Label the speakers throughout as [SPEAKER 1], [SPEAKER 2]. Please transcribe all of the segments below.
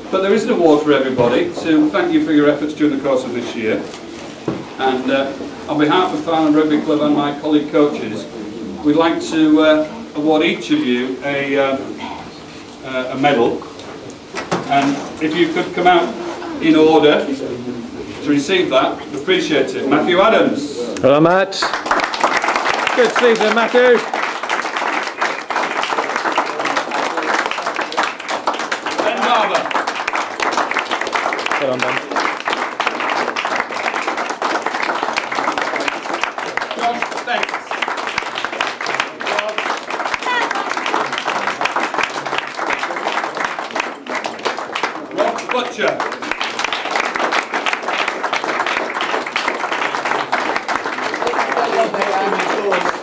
[SPEAKER 1] But there is an award for everybody to thank you for your efforts during the course of this year. And on behalf of Farnham Rugby Club and my colleague coaches, we'd like to award each of you a medal. And if you could come out in order to receive that, we'd appreciate it. Matthew Adams.
[SPEAKER 2] Hello, Matt. Good season, Matthew.
[SPEAKER 1] Ben Barber.
[SPEAKER 2] Well done, Ben.
[SPEAKER 1] Josh Bates. Rob Butcher.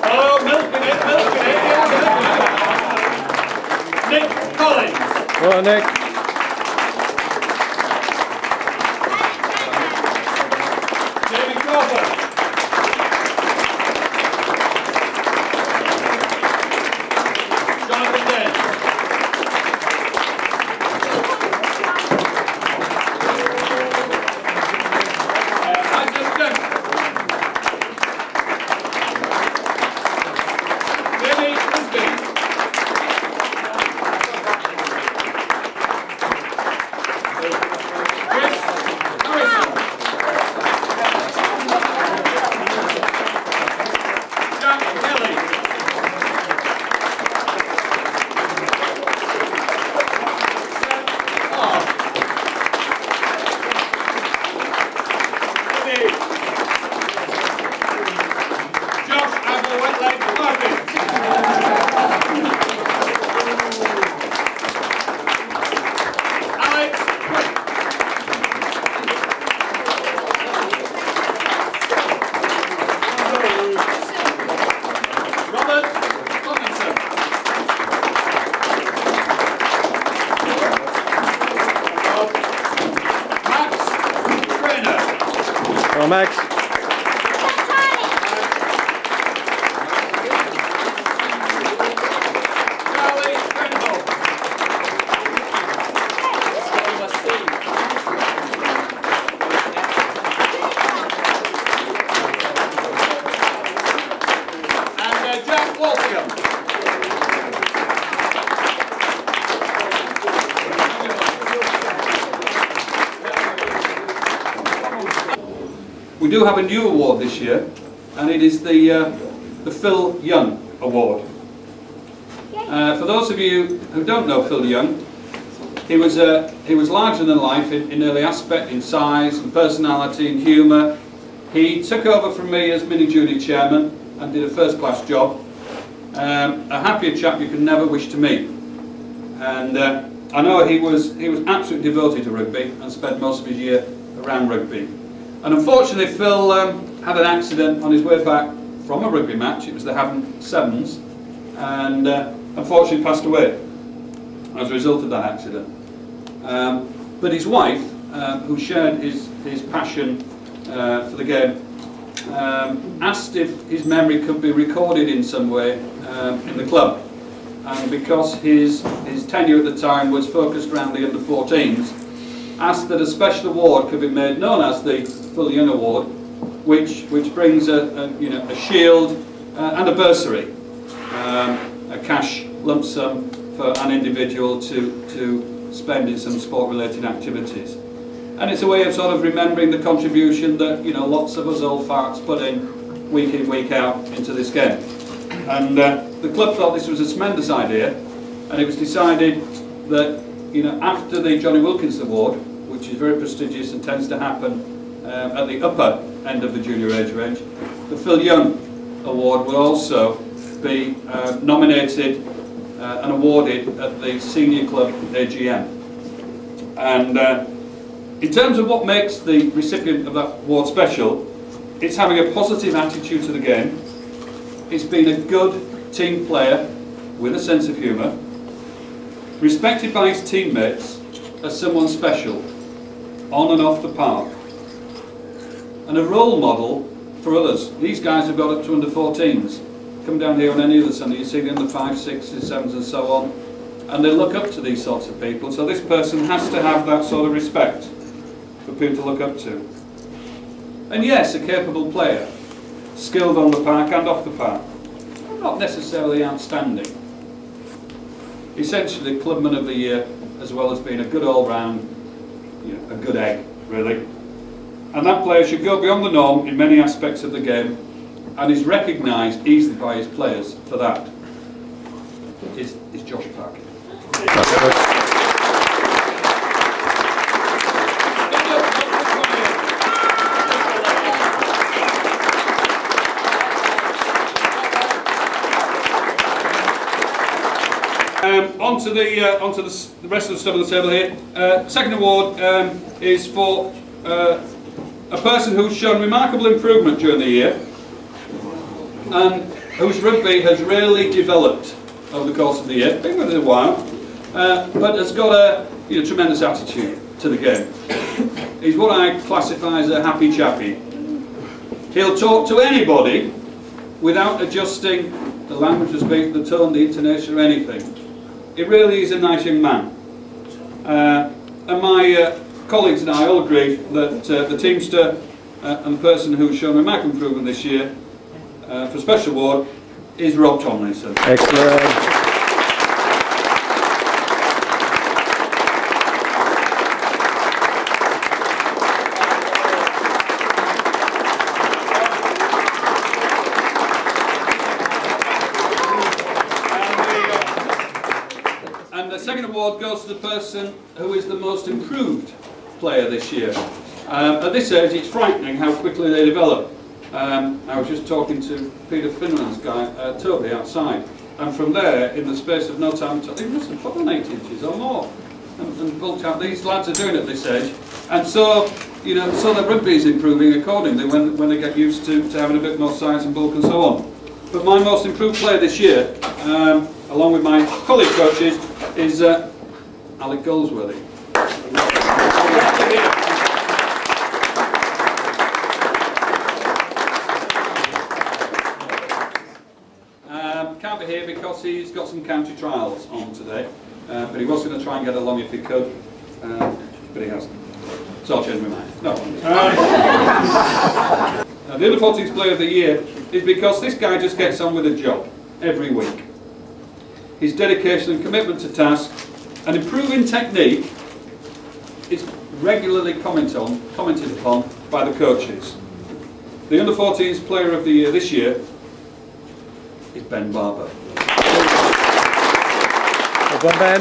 [SPEAKER 1] Oh, milking it. Nick Collins.
[SPEAKER 2] Well, Nick.
[SPEAKER 1] Jamie Crawford. Jonathan Dent. Isaac Dent. Jamie Frisbee. Chris Harrison. Jack Kelly. Josh Applewhite Parkin. Alec Quick. Robert Tomlinson. Max Trainer.
[SPEAKER 2] Well, Max.
[SPEAKER 1] Charlie Grenville. And Jack Walsingham. We do have a new award this year, and it is the Phil Young Award. For those of you who don't know Phil Young, he was larger than life in every aspect, in size and personality and humour. He took over from me as mini-junior chairman and did a first-class job. A happier chap you could never wish to meet. And I know he was absolutely devoted to rugby and spent most of his year around rugby. And unfortunately, Phil had an accident on his way back from a rugby match. It was the Havant Sevens, and unfortunately passed away as a result of that accident. But his wife, who shared his passion for the game, asked if his memory could be recorded in some way in the club. And because his tenure at the time was focused around the under-14s, asked that a special award could be made known as the Phil Young Award, which brings a shield and a bursary, a cash lump sum for an individual to spend in some sport-related activities. And it's a way of sort of remembering the contribution that lots of us old farts put in, week out into this game. And the club thought this was a tremendous idea, and it was decided that after the Johnny Wilkins Award, which is very prestigious and tends to happen at the upper end of the junior age range, the Phil Young Award will also be nominated and awarded at the senior club AGM. And in terms of what makes the recipient of that award special, it's having a positive attitude to the game. It's being a good team player with a sense of humour, respected by his teammates as someone special, on and off the park, and a role model for others. These guys have got up to under 14s. Come down here on any other Sunday, you see the under 5s, 6s, 7s and so on, and they look up to these sorts of people, so this person has to have that sort of respect for people to look up to. And yes, a capable player, skilled on the park and off the park, not necessarily outstanding. Essentially Clubman of the Year, as well as being a good all-round, a good egg, really. And that player should go beyond the norm in many aspects of the game, and is recognised easily by his players for that. Is Josh Parkin. On to the rest of the stuff on the table here. Second award is for a person who's shown remarkable improvement during the year and whose rugby has really developed over the course of the year. Been with it a while, but has got a tremendous attitude to the game. He's what I classify as a happy chappy. He'll talk to anybody without adjusting the language to speak, the tone, the intonation or anything. It really is a nice young man. And my colleagues and I all agree that the Teamster and the person who's shown remarkable improvement this year for a special award is Rob Tomlinson.
[SPEAKER 2] Excellent.
[SPEAKER 1] And the second award goes to the person who is the most improved player this year. At this age, it's frightening how quickly they develop. I was just talking to Peter Finland's guy, Toby, outside, and from there, in the space of no time, he must have put on 8 inches or more, and bulked out. These lads are doing it at this age, and so so the rugby is improving accordingly when they get used to having a bit more size and bulk and so on. But my most improved player this year, along with my college coaches, is Alec Goldsworthy. Can't be here because he's got some county trials on today, but he was going to try and get along if he could, but he hasn't. So I'll change my mind. No. The under-14s player of the year is because this guy just gets on with a job every week. His dedication and commitment to task and improving technique is regularly commented upon by the coaches. The under-14s player of the year this year is Barber.
[SPEAKER 2] Well done, Ben.